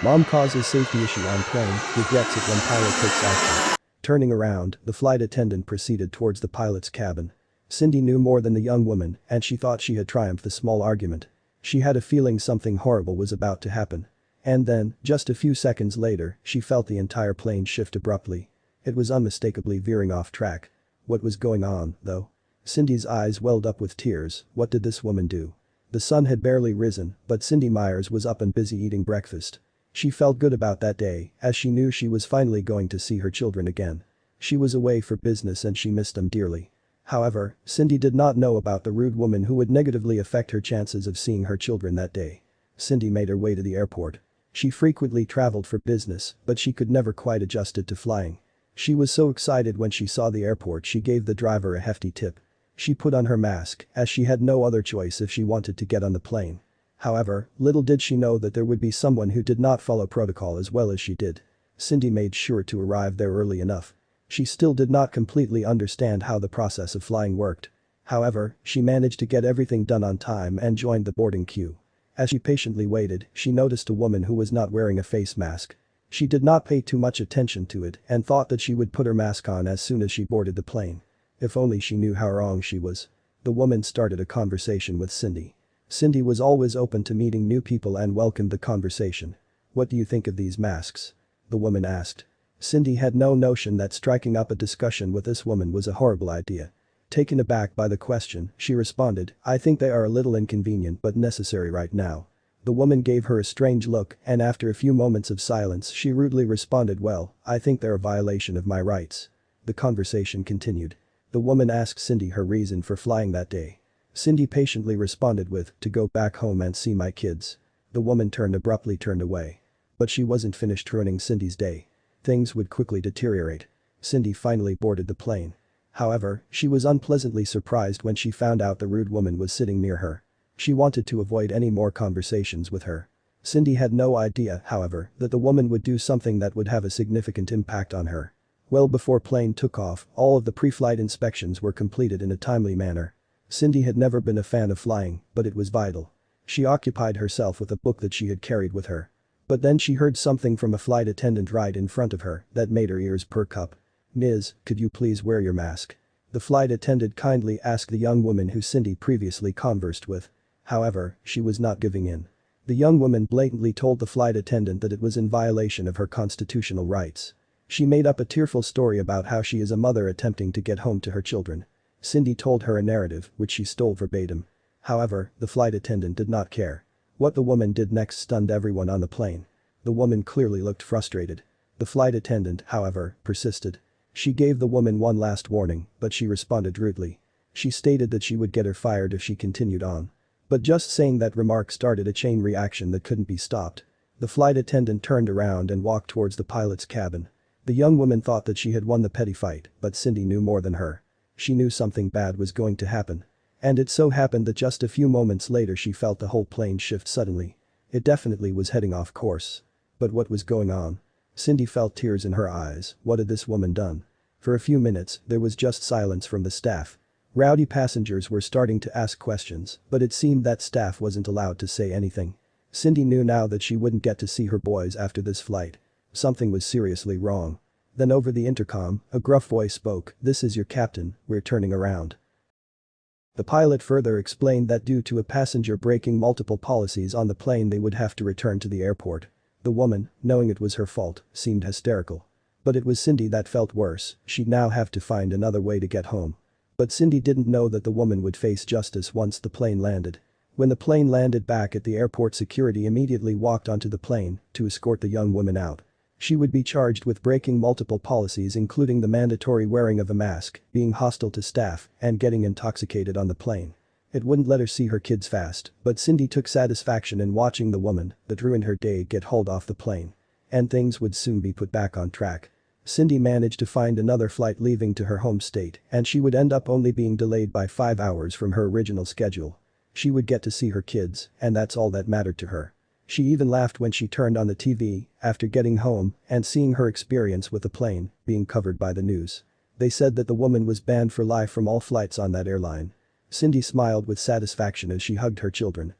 Mom causes safety issue on plane, regrets it when pilot takes action. Turning around, the flight attendant proceeded towards the pilot's cabin. Cindy knew more than the young woman and she thought she had triumphed the small argument. She had a feeling something horrible was about to happen. And then, just a few seconds later, she felt the entire plane shift abruptly. It was unmistakably veering off track. What was going on, though? Cindy's eyes welled up with tears. What did this woman do? The sun had barely risen, but Cindy Myers was up and busy eating breakfast. She felt good about that day, as she knew she was finally going to see her children again. She was away for business and she missed them dearly. However, Cindy did not know about the rude woman who would negatively affect her chances of seeing her children that day. Cindy made her way to the airport. She frequently traveled for business, but she could never quite adjusted to flying. She was so excited when she saw the airport she gave the driver a hefty tip. She put on her mask, as she had no other choice if she wanted to get on the plane. However, little did she know that there would be someone who did not follow protocol as well as she did. Cindy made sure to arrive there early enough. She still did not completely understand how the process of flying worked. However, she managed to get everything done on time and joined the boarding queue. As she patiently waited, she noticed a woman who was not wearing a face mask. She did not pay too much attention to it and thought that she would put her mask on as soon as she boarded the plane. If only she knew how wrong she was. The woman started a conversation with Cindy. Cindy was always open to meeting new people and welcomed the conversation. "What do you think of these masks?" the woman asked. Cindy had no notion that striking up a discussion with this woman was a horrible idea. Taken aback by the question, she responded, "I think they are a little inconvenient but necessary right now." The woman gave her a strange look and after a few moments of silence she rudely responded, "Well, I think they're a violation of my rights." The conversation continued. The woman asked Cindy her reason for flying that day. Cindy patiently responded with, "To go back home and see my kids." The woman abruptly turned away. But she wasn't finished ruining Cindy's day. Things would quickly deteriorate. Cindy finally boarded the plane. However, she was unpleasantly surprised when she found out the rude woman was sitting near her. She wanted to avoid any more conversations with her. Cindy had no idea, however, that the woman would do something that would have a significant impact on her. Well before plane took off, all of the pre-flight inspections were completed in a timely manner. Cindy had never been a fan of flying, but it was vital. She occupied herself with a book that she had carried with her. But then she heard something from a flight attendant right in front of her that made her ears perk up. "Miss, could you please wear your mask?" The flight attendant kindly asked the young woman who Cindy previously conversed with. However, she was not giving in. The young woman blatantly told the flight attendant that it was in violation of her constitutional rights. She made up a tearful story about how she is a mother attempting to get home to her children. Cindy told her a narrative, which she stole verbatim. However, the flight attendant did not care. What the woman did next stunned everyone on the plane. The woman clearly looked frustrated. The flight attendant, however, persisted. She gave the woman one last warning, but she responded rudely. She stated that she would get her fired if she continued on. But just saying that remark started a chain reaction that couldn't be stopped. The flight attendant turned around and walked towards the pilot's cabin. The young woman thought that she had won the petty fight, but Cindy knew more than her. She knew something bad was going to happen. And it so happened that just a few moments later she felt the whole plane shift suddenly. It definitely was heading off course. But what was going on? Cindy felt tears in her eyes. What had this woman done? For a few minutes, there was just silence from the staff. Rowdy passengers were starting to ask questions, but it seemed that staff wasn't allowed to say anything. Cindy knew now that she wouldn't get to see her boys after this flight. Something was seriously wrong. Then over the intercom, a gruff voice spoke, "This is your captain, we're turning around." The pilot further explained that due to a passenger breaking multiple policies on the plane they would have to return to the airport. The woman, knowing it was her fault, seemed hysterical. But it was Cindy that felt worse, she'd now have to find another way to get home. But Cindy didn't know that the woman would face justice once the plane landed. When the plane landed back at the airport, security immediately walked onto the plane to escort the young woman out. She would be charged with breaking multiple policies including the mandatory wearing of a mask, being hostile to staff, and getting intoxicated on the plane. It wouldn't let her see her kids fast, but Cindy took satisfaction in watching the woman that ruined her day get hauled off the plane. And things would soon be put back on track. Cindy managed to find another flight leaving to her home state and she would end up only being delayed by 5 hours from her original schedule. She would get to see her kids, and that's all that mattered to her. She even laughed when she turned on the TV after getting home and seeing her experience with the plane being covered by the news. They said that the woman was banned for life from all flights on that airline. Cindy smiled with satisfaction as she hugged her children.